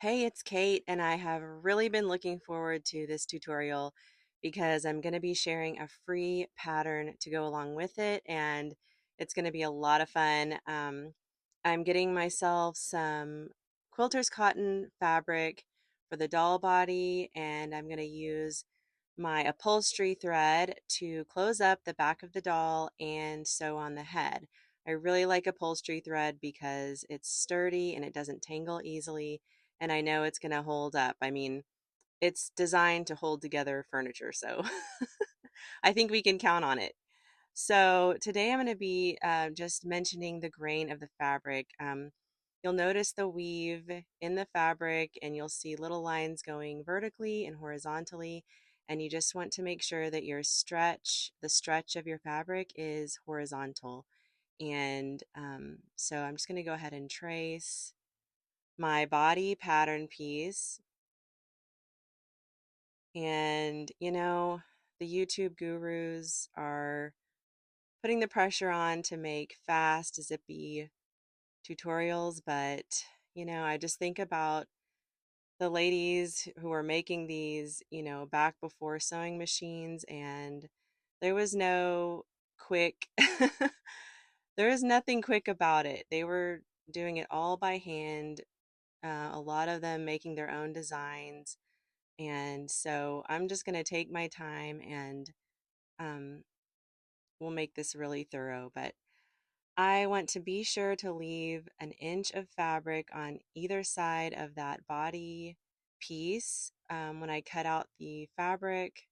Hey, it's Kate, and I have really been looking forward to this tutorial because I'm going to be sharing a free pattern to go along with it, and it's going to be a lot of fun. I'm getting myself some quilter's cotton fabric for the doll body, and I'm going to use my upholstery thread to close up the back of the doll and sew on the head. I really like upholstery thread because it's sturdy and it doesn't tangle easily, and I know it's going to hold up. I mean, it's designed to hold together furniture, so I think we can count on it. So today I'm going to be just mentioning the grain of the fabric. You'll notice the weave in the fabric, and you'll see little lines going vertically and horizontally. And you just want to make sure that the stretch of your fabric is horizontal. And so I'm just going to go ahead and trace my body pattern piece. And, the YouTube gurus are putting the pressure on to make fast, zippy tutorials, but I just think about the ladies who were making these, back before sewing machines, and there was no quick, there was nothing quick about it. They were doing it all by hand, a lot of them making their own designs. And so I'm just going to take my time and um, we'll make this really thorough. But I want to be sure to leave an inch of fabric on either side of that body piece. When I cut out the fabric,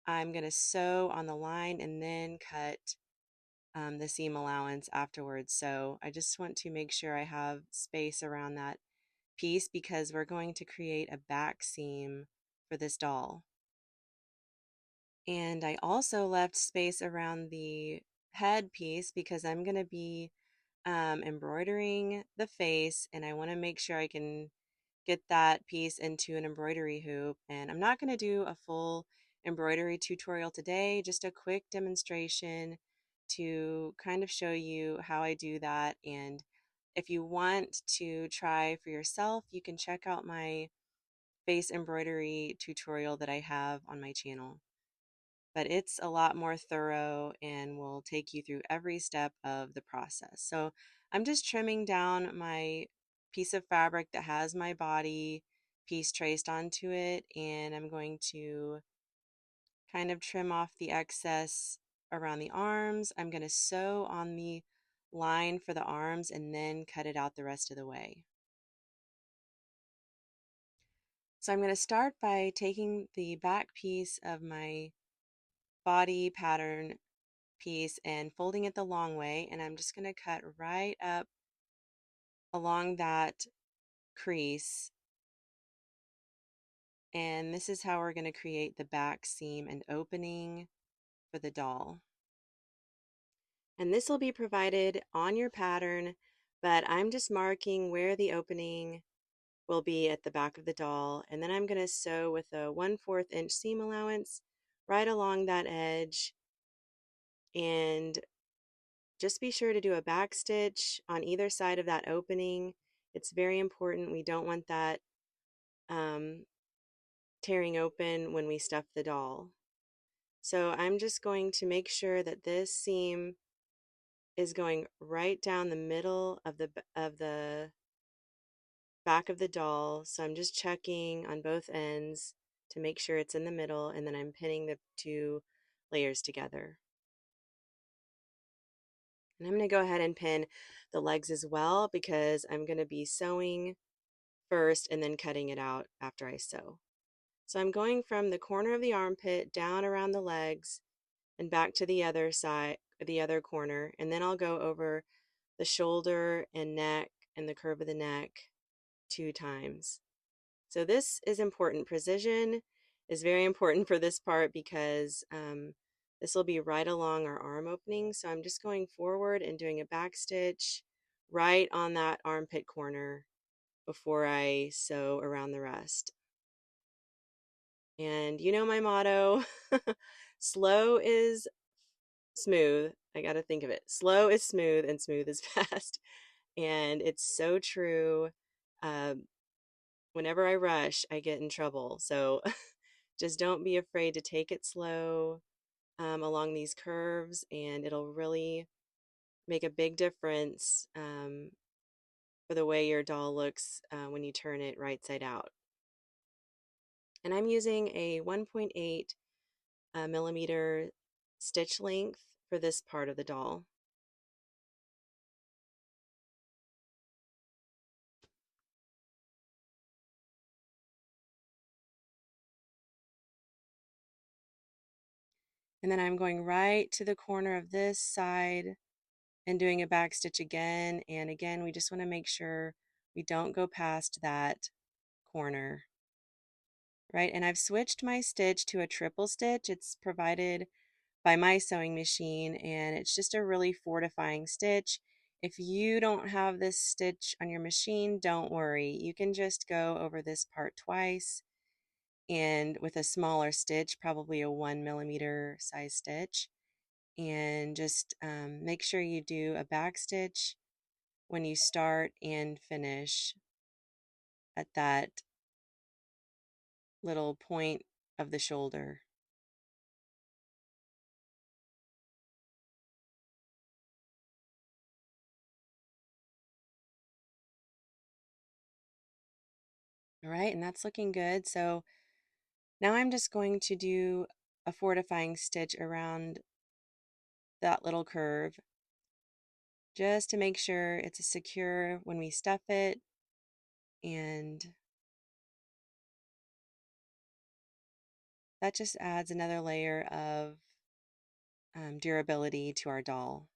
I'm going to sew on the line and then cut the seam allowance afterwards. So I just want to make sure I have space around that piece because we're going to create a back seam for this doll. And I also left space around the head piece because I'm going to be embroidering the face, and I want to make sure I can get that piece into an embroidery hoop. And I'm not going to do a full embroidery tutorial today, just a quick demonstration to kind of show you how I do that. And if you want to try for yourself, you can check out my face embroidery tutorial that I have on my channel. But it's a lot more thorough and will take you through every step of the process. So I'm just trimming down my piece of fabric that has my body piece traced onto it, and I'm going to kind of trim off the excess around the arms. I'm going to sew on the line for the arms and then cut it out the rest of the way. So I'm going to start by taking the back piece of my body pattern piece and folding it the long way, and I'm just going to cut right up along that crease, and this is how we're going to create the back seam and opening for the doll. And this will be provided on your pattern, but I'm just marking where the opening will be at the back of the doll, and then I'm going to sew with a 1/4 inch seam allowance right along that edge. And just be sure to do a back stitch on either side of that opening. It's very important. We don't want that um, tearing open when we stuff the doll. So I'm just going to make sure that this seam is going right down the middle of the back of the doll. So I'm just checking on both ends to make sure it's in the middle, and then I'm pinning the two layers together. And I'm going to go ahead and pin the legs as well because I'm going to be sewing first and then cutting it out after I sew. So I'm going from the corner of the armpit down around the legs and back to the other side, the other corner, and then I'll go over the shoulder and neck and the curve of the neck 2 times. So this is important. Precision is very important for this part because this will be right along our arm opening. So I'm just going forward and doing a back stitch right on that armpit corner before I sew around the rest. And you know my motto, slow is smooth. I got to think of it. Slow is smooth and smooth is fast. And it's so true. Uh, Whenever I rush, I get in trouble. So just don't be afraid to take it slow along these curves, and it'll really make a big difference for the way your doll looks when you turn it right side out. And I'm using a 1.8 millimeter stitch length for this part of the doll. And then I'm going right to the corner of this side and doing a back stitch again. And again, we just want to make sure we don't go past that corner, right? And I've switched my stitch to a triple stitch. It's provided by my sewing machine, and it's just a really fortifying stitch. If you don't have this stitch on your machine, don't worry. You can just go over this part twice and with a smaller stitch, probably a 1 millimeter size stitch, and just make sure you do a back stitch when you start and finish at that little point of the shoulder. All right, and that's looking good. So now I'm just going to do a fortifying stitch around that little curve just to make sure it's secure when we stuff it, and that just adds another layer of durability to our doll.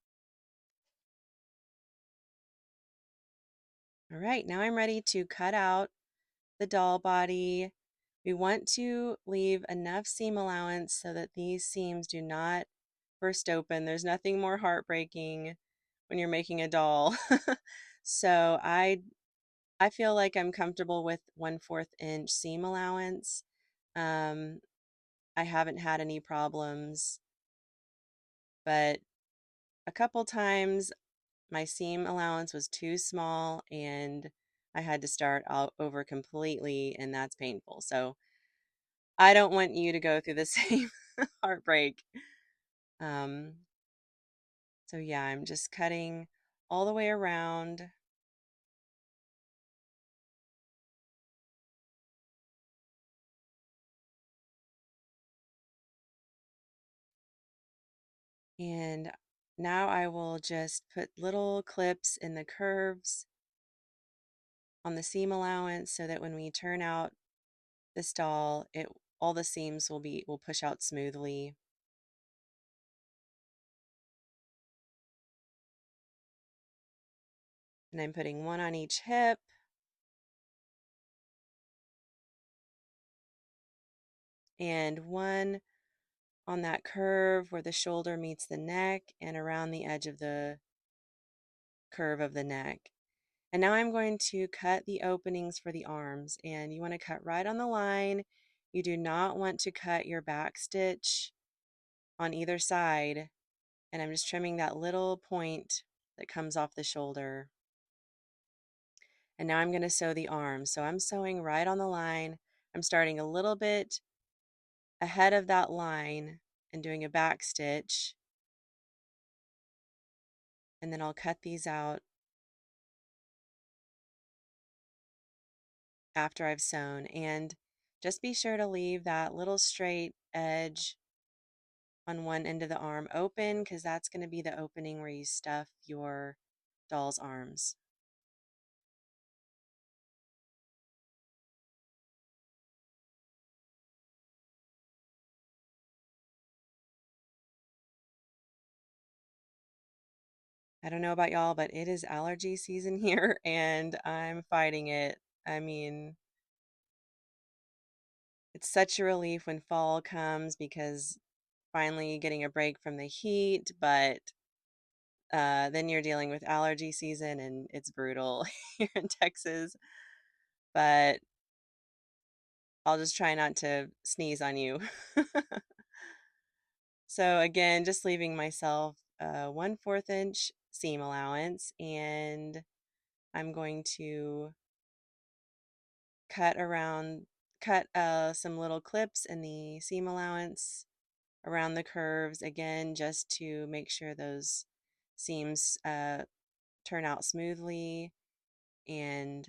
All right, now I'm ready to cut out the doll body. We want to leave enough seam allowance so that these seams do not burst open. There's nothing more heartbreaking when you're making a doll. So I feel like I'm comfortable with 1/4 inch seam allowance. Um, I haven't had any problems, but a couple times my seam allowance was too small and I had to start all over completely, and that's painful. So I don't want you to go through the same heartbreak. Um, so yeah, I'm just cutting all the way around. And now I will just put little clips in the curves on the seam allowance so that when we turn out this doll, it all the seams will push out smoothly. And I'm putting one on each hip. And one on that curve where the shoulder meets the neck and around the edge of the curve of the neck. And now I'm going to cut the openings for the arms, and you want to cut right on the line. You do not want to cut your back stitch on either side. And I'm just trimming that little point that comes off the shoulder. And now I'm going to sew the arms. So I'm sewing right on the line. I'm starting a little bit ahead of that line and doing a back stitch. And then I'll cut these out after I've sewn. And just be sure to leave that little straight edge on one end of the arm open, because that's going to be the opening where you stuff your doll's arms. I don't know about y'all, but it is allergy season here and I'm fighting it. I mean, it's such a relief when fall comes because finally getting a break from the heat, but then you're dealing with allergy season and it's brutal here in Texas. But I'll just try not to sneeze on you. So again, just leaving myself a 1/4 inch seam allowance, and I'm going to cut around, cut some little clips in the seam allowance around the curves again, just to make sure those seams turn out smoothly and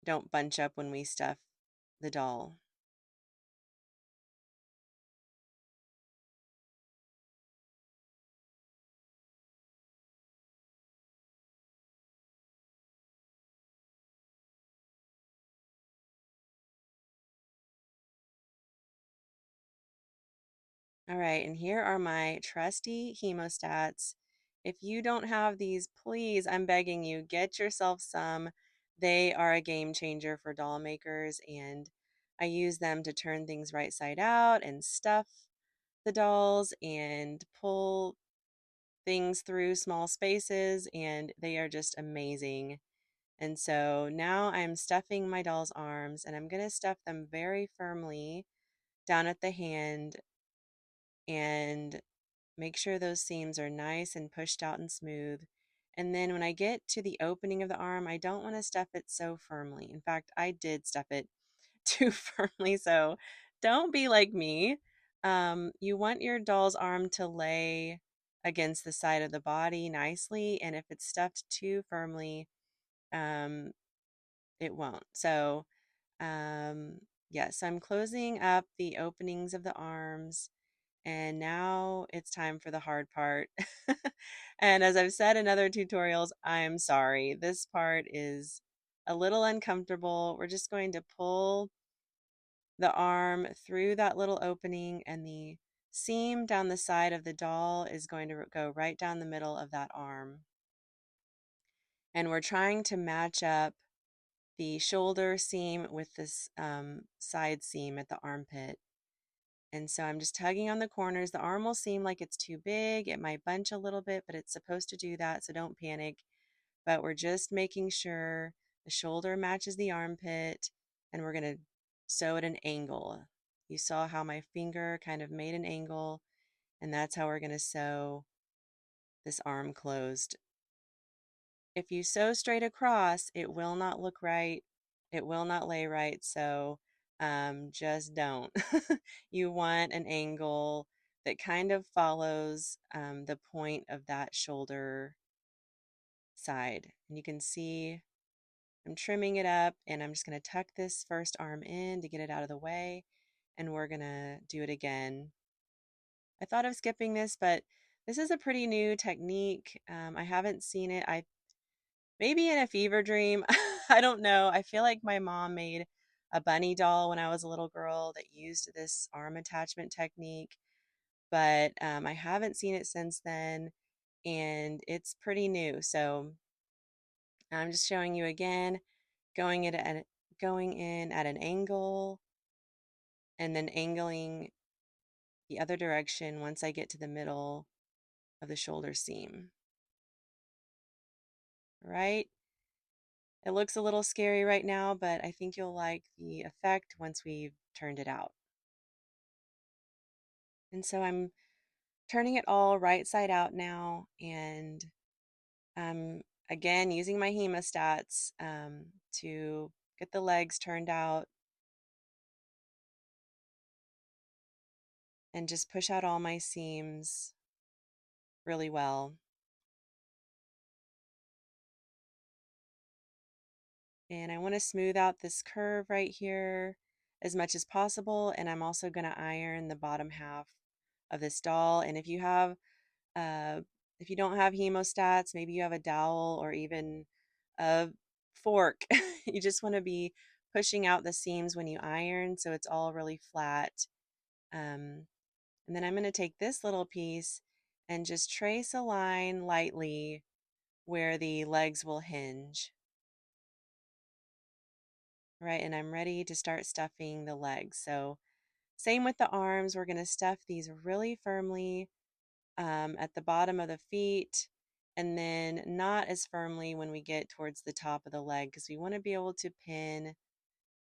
don't bunch up when we stuff the doll. All right, and here are my trusty hemostats. If you don't have these, please, I'm begging you, get yourself some. They are a game changer for doll makers, and I use them to turn things right side out and stuff the dolls and pull things through small spaces, and they are just amazing. And so now I'm stuffing my doll's arms, and I'm going to stuff them very firmly down at the hand and make sure those seams are nice and pushed out and smooth. And then when I get to the opening of the arm, I don't want to stuff it so firmly. In fact, I did stuff it too firmly, so don't be like me. You want your doll's arm to lay against the side of the body nicely, and if it's stuffed too firmly, um, it won't. So, yes, I'm closing up the openings of the arms, and now it's time for the hard part. And as I've said in other tutorials, I'm sorry. This part is a little uncomfortable. We're just going to pull the arm through that little opening, and the seam down the side of the doll is going to go right down the middle of that arm. And we're trying to match up the shoulder seam with this side seam at the armpit. And so I'm just tugging on the corners. The arm will seem like it's too big. It might bunch a little bit, but it's supposed to do that, so don't panic. But we're just making sure the shoulder matches the armpit, and we're going to sew at an angle. You saw how my finger kind of made an angle, and that's how we're going to sew this arm closed. If you sew straight across, it will not look right. It will not lay right, so just don't. You want an angle that kind of follows the point of that shoulder side. And you can see I'm trimming it up, and I'm just going to tuck this first arm in to get it out of the way, and we're going to do it again. I thought of skipping this, but this is a pretty new technique. I haven't seen it. I maybe in a fever dream. I don't know. I feel like my mom made a bunny doll when I was a little girl that used this arm attachment technique, but I haven't seen it since then, and it's pretty new. So I'm just showing you again, going it at going in at an angle and then angling the other direction once I get to the middle of the shoulder seam. Right? It looks a little scary right now, but I think you'll like the effect once we've turned it out. And so I'm turning it all right side out now, and I'm again using my hemostats to get the legs turned out and just push out all my seams really well. And I want to smooth out this curve right here as much as possible, and I'm also going to iron the bottom half of this doll. And uh, if you don't have hemostats, maybe you have a dowel or even a fork. You just want to be pushing out the seams when you iron so it's all really flat. And then I'm going to take this little piece and just trace a line lightly where the legs will hinge. Right, and I'm ready to start stuffing the legs. So same with the arms, we're going to stuff these really firmly at the bottom of the feet, and then not as firmly when we get towards the top of the leg, because we want to be able to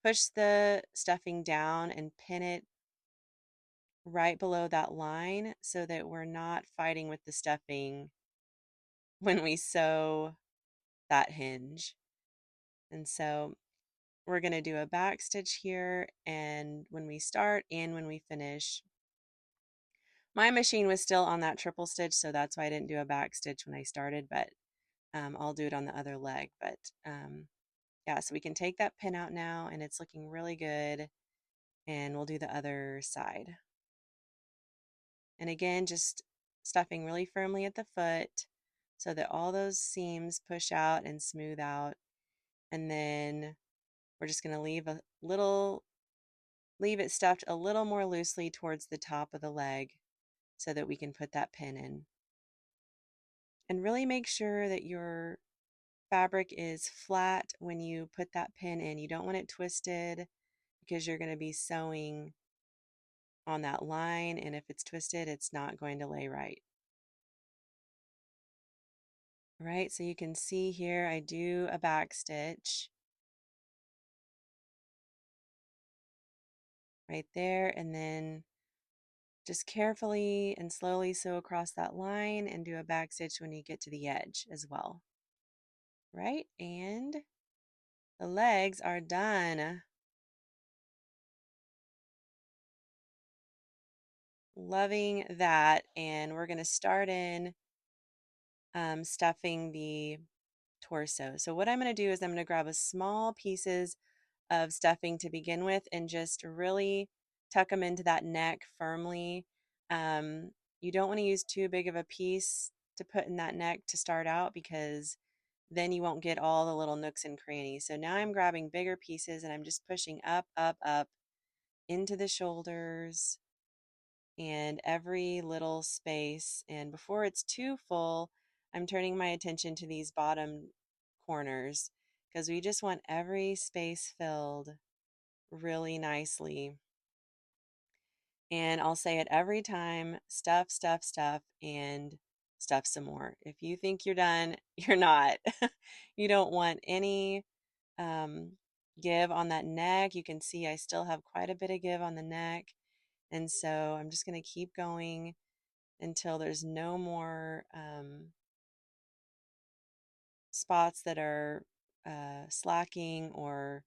push the stuffing down and pin it right below that line so that we're not fighting with the stuffing when we sew that hinge. And so we're going to do a back stitch here, and when we start and when we finish. My machine was still on that triple stitch, so that's why I didn't do a back stitch when I started, but I'll do it on the other leg. But yeah, so we can take that pin out now, and it's looking really good, and we'll do the other side. And again, just stuffing really firmly at the foot so that all those seams push out and smooth out. And then we're just going to leave it stuffed a little more loosely towards the top of the leg so that we can put that pin in. And really make sure that your fabric is flat when you put that pin in. You don't want it twisted because you're going to be sewing on that line, and if it's twisted, it's not going to lay right. All right, so you can see here I do a back stitch right there, and then just carefully and slowly sew across that line and do a back stitch when you get to the edge as well. Right, and the legs are done. Loving that, and we're going to start in stuffing the torso. So what I'm going to do is I'm going to grab a small pieces of stuffing to begin with and just really tuck them into that neck firmly. Um, you don't want to use too big of a piece to put in that neck to start out because then you won't get all the little nooks and crannies. So now I'm grabbing bigger pieces and I'm just pushing up, up, up into the shoulders and every little space. And before it's too full, I'm turning my attention to these bottom corners because we just want every space filled really nicely. And I'll say it every time, stuff, stuff, stuff, and stuff some more. If you think you're done, you're not. You don't want any um, give on that neck. You can see I still have quite a bit of give on the neck. And so I'm just going to keep going until there's no more spots that are slacking or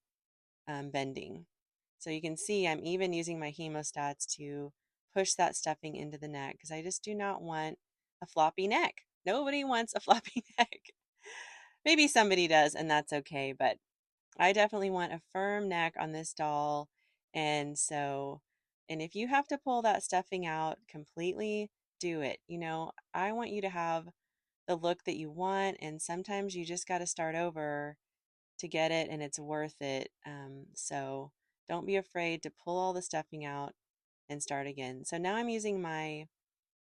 bending. So you can see I'm even using my hemostats to push that stuffing into the neck because I just do not want a floppy neck. Nobody wants a floppy neck. Maybe somebody does, and that's okay, but I definitely want a firm neck on this doll. And so, and if you have to pull that stuffing out completely, do it. You know, I want you to have the look that you want, and sometimes you just got to start over to get it, and it's worth it. So don't be afraid to pull all the stuffing out and start again. So now I'm using my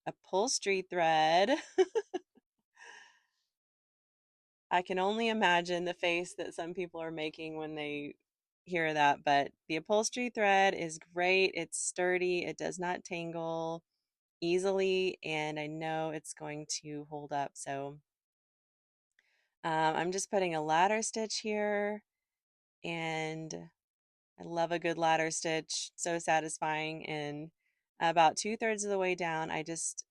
upholstery thread. I can only imagine the face that some people are making when they hear that, but the upholstery thread is great. It's sturdy, it does not tangle easily, and I know it's going to hold up. So I'm just putting a ladder stitch here, and I love a good ladder stitch, so satisfying. And about 2/3 of the way down, I just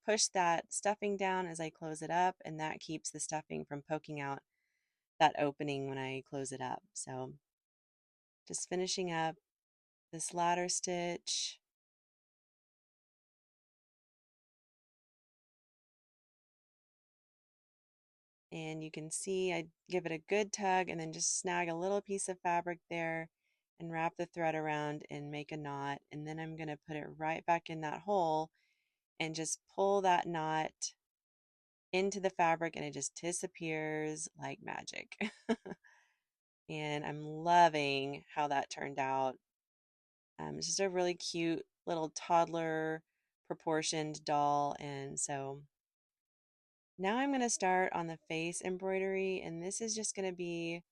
push that stuffing down as I close it up, and that keeps the stuffing from poking out that opening when I close it up. So just finishing up this ladder stitch. And you can see I give it a good tug and then just snag a little piece of fabric there and wrap the thread around and make a knot. And then I'm going to put it right back in that hole and just pull that knot into the fabric, and it just disappears like magic. And I'm loving how that turned out. It's just a really cute little toddler proportioned doll. And so now I'm going to start on the face embroidery, and this is just going to be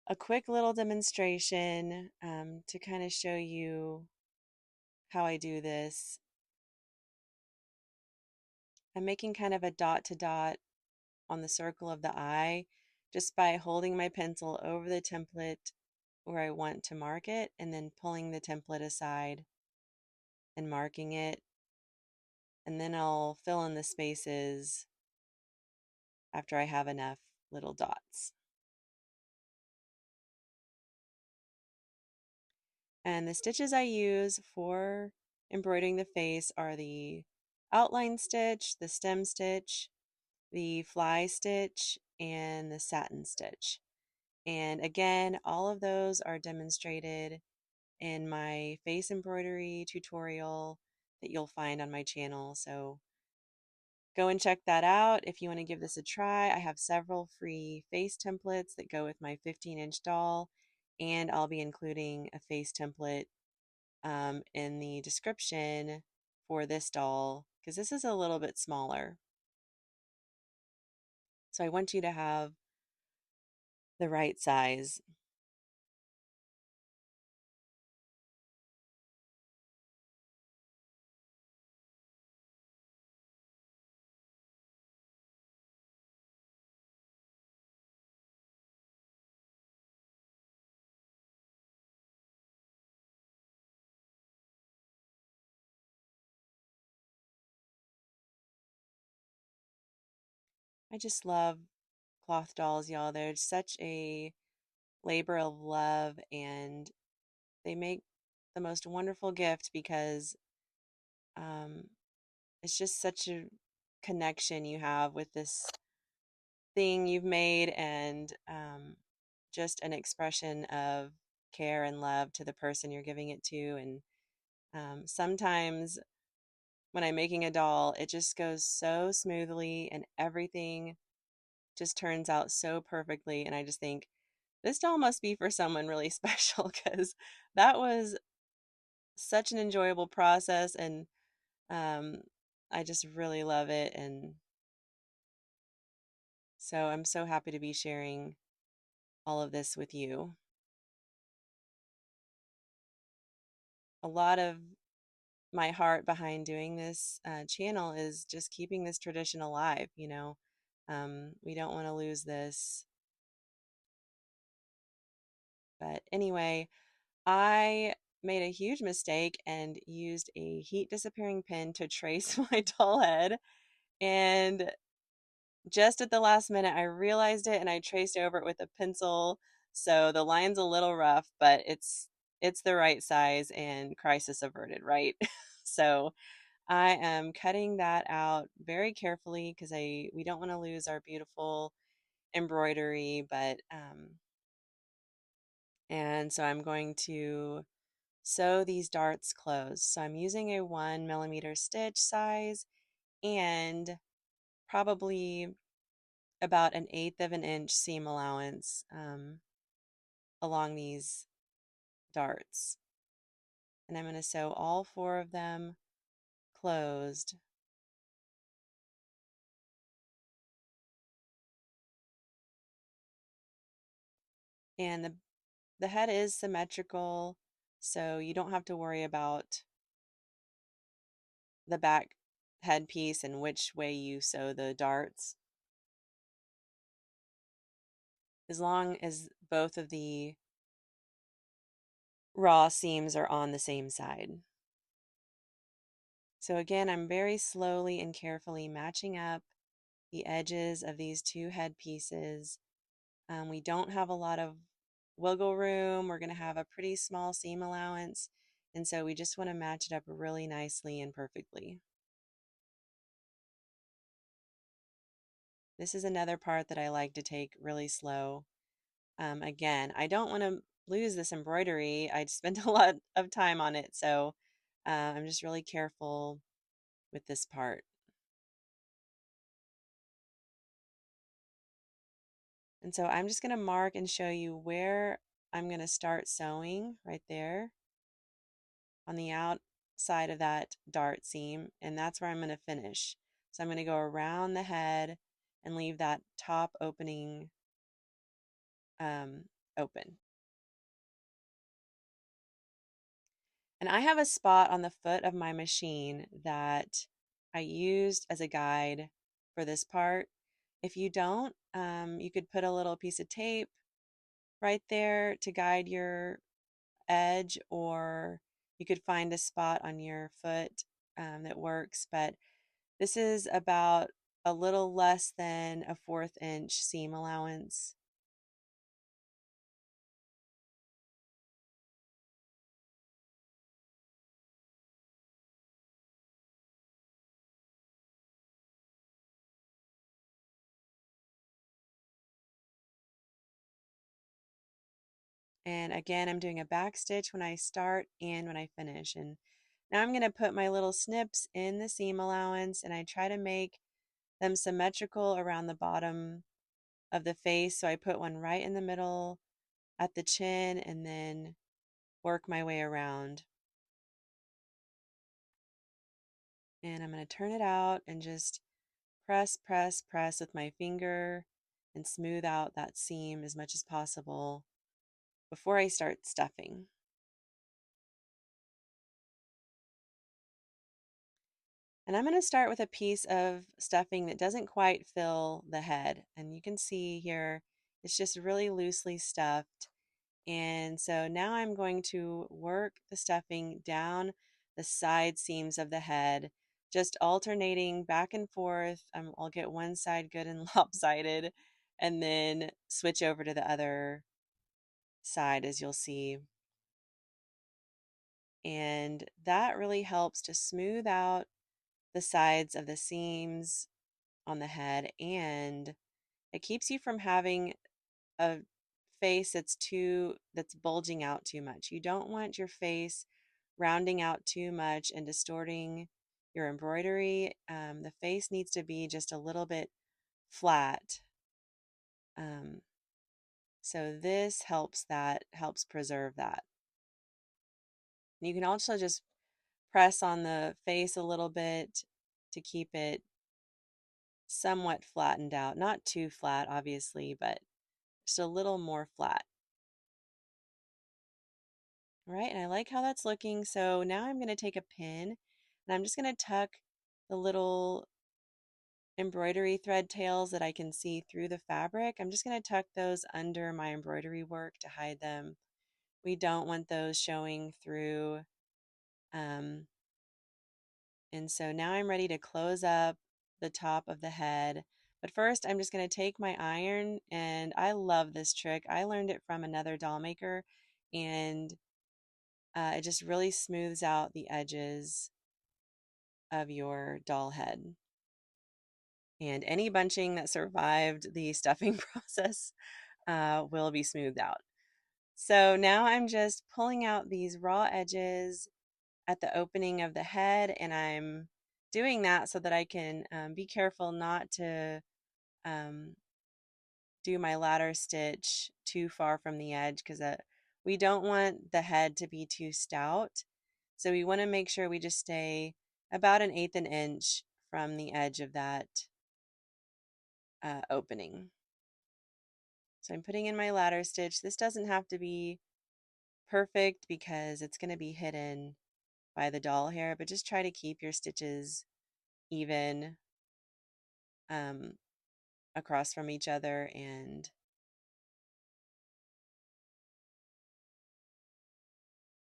a quick little demonstration to kind of show you how I do this. I'm making kind of a dot to dot on the circle of the eye just by holding my pencil over the template where I want to mark it and then pulling the template aside and marking it. And then I'll fill in the spaces after I have enough little dots. And the stitches I use for embroidering the face are the outline stitch, the stem stitch, the fly stitch, and the satin stitch. And again, all of those are demonstrated in my face embroidery tutorial that you'll find on my channel. So go and check that out if you want to give this a try. I have several free face templates that go with my 15-inch doll, and I'll be including a face template in the description for this doll because this is a little bit smaller. So I want you to have the right size. I just love cloth dolls, y'all. They're such a labor of love, and they make the most wonderful gift because um, it's just such a connection you have with this thing you've made, and just an expression of care and love to the person you're giving it to. And sometimes when I'm making a doll, it just goes so smoothly and everything just turns out so perfectly. And I just think this doll must be for someone really special because that was such an enjoyable process. And um, I just really love it. And so I'm so happy to be sharing all of this with you. A lot of my heart behind doing this channel is just keeping this tradition alive, you know. We don't want to lose this. But anyway, I made a huge mistake and used a heat disappearing pen to trace my doll head. And just at the last minute, I realized it and I traced over it with a pencil. So the line's a little rough, but it's the right size and crisis averted, right? So I am cutting that out very carefully because I we don't want to lose our beautiful embroidery, but and so I'm going to sew these darts closed. So I'm using a 1 millimeter stitch size and probably about an eighth of an inch seam allowance along these darts. And I'm going to sew all four of them closed. And the head is symmetrical, so you don't have to worry about the back headpiece and which way you sew the darts, as long as both of the raw seams are on the same side. So again, I'm very slowly and carefully matching up the edges of these two head pieces. We don't have a lot of wiggle room. We're going to have a pretty small seam allowance, and so we just want to match it up really nicely and perfectly. This is another part that I like to take really slow. Again, I don't want to lose this embroidery. I spent a lot of time on it, so I'm just really careful with this part. And so I'm just going to mark and show you where I'm going to start sewing right there on the outside of that dart seam, and that's where I'm going to finish. So I'm going to go around the head and leave that top opening open. And I have a spot on the foot of my machine that I used as a guide for this part. If you don't, you could put a little piece of tape right there to guide your edge, or you could find a spot on your foot that works. But this is about a little less than a 1/4 inch seam allowance. And again, I'm doing a back stitch when I start and when I finish. And now I'm going to put my little snips in the seam allowance, and I try to make them symmetrical around the bottom of the face. So I put one right in the middle at the chin and then work my way around. And I'm going to turn it out and just press, press, press with my finger and smooth out that seam as much as possible before I start stuffing. And I'm going to start with a piece of stuffing that doesn't quite fill the head. And you can see here, it's just really loosely stuffed. And so now I'm going to work the stuffing down the side seams of the head, just alternating back and forth. I'll get one side good and lopsided, and then switch over to the other side, as you'll see. And that really helps to smooth out the sides of the seams on the head, and it keeps you from having a face that's bulging out too much. You don't want your face rounding out too much and distorting your embroidery. The face needs to be just a little bit flat. Um, so this helps preserve that. You can also just press on the face a little bit to keep it somewhat flattened out. Not too flat, obviously, but just a little more flat. Right, and I like how that's looking. So now I'm going to take a pin and I'm just going to tuck the little embroidery thread tails that I can see through the fabric. I'm just going to tuck those under my embroidery work to hide them. We don't want those showing through. Um, and so now I'm ready to close up the top of the head. But first, I'm just going to take my iron, and I love this trick. I learned it from another doll maker, and it just really smooths out the edges of your doll head. And any bunching that survived the stuffing process will be smoothed out. So now I'm just pulling out these raw edges at the opening of the head, and I'm doing that so that I can be careful not to um, do my ladder stitch too far from the edge, because we don't want the head to be too stout. So we want to make sure we just stay about 1/8 an inch from the edge of that opening. So I'm putting in my ladder stitch. This doesn't have to be perfect because it's going to be hidden by the doll hair, but just try to keep your stitches even um, across from each other, and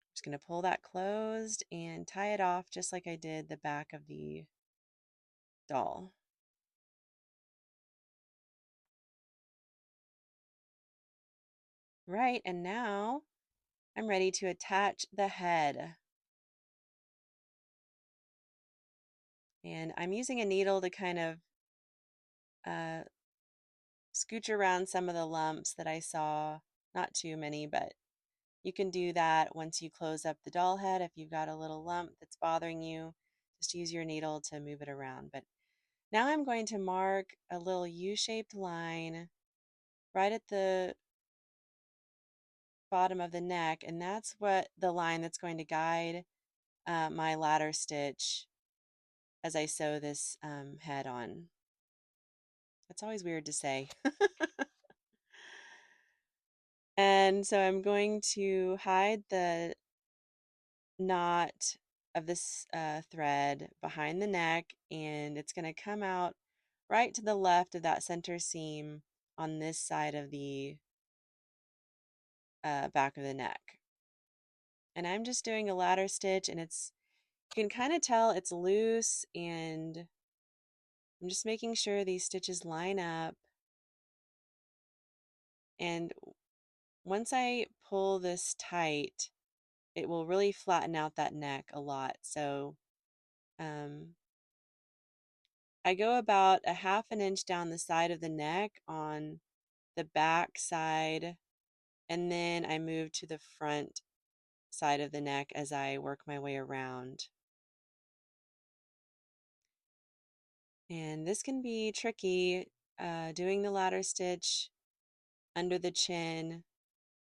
I'm just going to pull that closed and tie it off just like I did the back of the doll. Right, and now I'm ready to attach the head. And I'm using a needle to kind of uh, scooch around some of the lumps that I saw. Not too many, but you can do that once you close up the doll head. If you've got a little lump that's bothering you, just use your needle to move it around. But now I'm going to mark a little U-shaped line right at the bottom of the neck, and that's what the line that's going to guide my ladder stitch as I sew this head on. That's always weird to say. And so I'm going to hide the knot of this thread behind the neck, and it's going to come out right to the left of that center seam on this side of the back of the neck. And I'm just doing a ladder stitch, and you can kind of tell it's loose, and I'm just making sure these stitches line up. And once I pull this tight, it will really flatten out that neck a lot. So um, I go about 1/2 an inch down the side of the neck on the back side And then I move to the front side of the neck as I work my way around. And this can be tricky, doing the ladder stitch under the chin,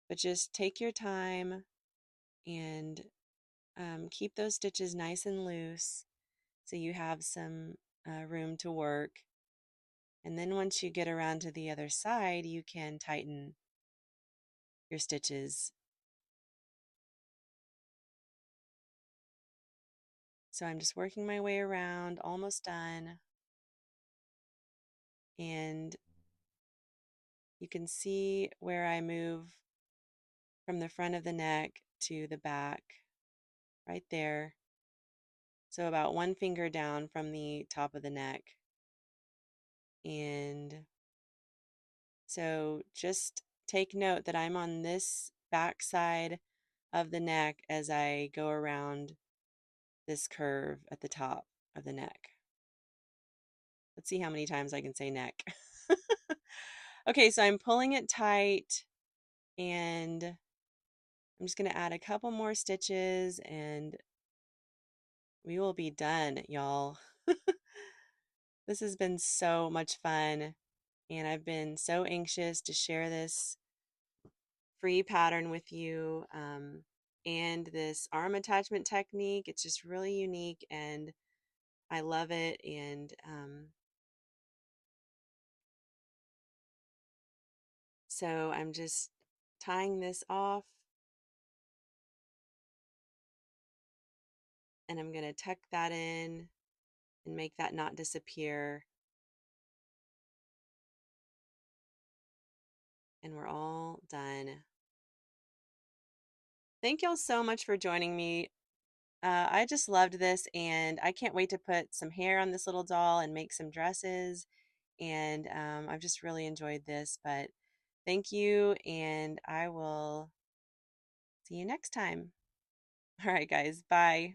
but just take your time and keep those stitches nice and loose so you have some room to work. And then once you get around to the other side, you can tighten your stitches. So I'm just working my way around, almost done. And you can see where I move from the front of the neck to the back, right there. So about one finger down from the top of the neck. And so just take note that I'm on this back side of the neck as I go around this curve at the top of the neck. Let's see how many times I can say neck. Okay, so I'm pulling it tight and I'm just going to add a couple more stitches and we will be done, y'all. This has been so much fun and I've been so anxious to share this free pattern with you, and this arm attachment technique. It's just really unique and I love it. And so I'm just tying this off and I'm going to tuck that in and make that knot disappear. And we're all done. Thank y'all so much for joining me. I just loved this and I can't wait to put some hair on this little doll and make some dresses. And I've just really enjoyed this. But thank you, and I will see you next time. All right, guys, bye.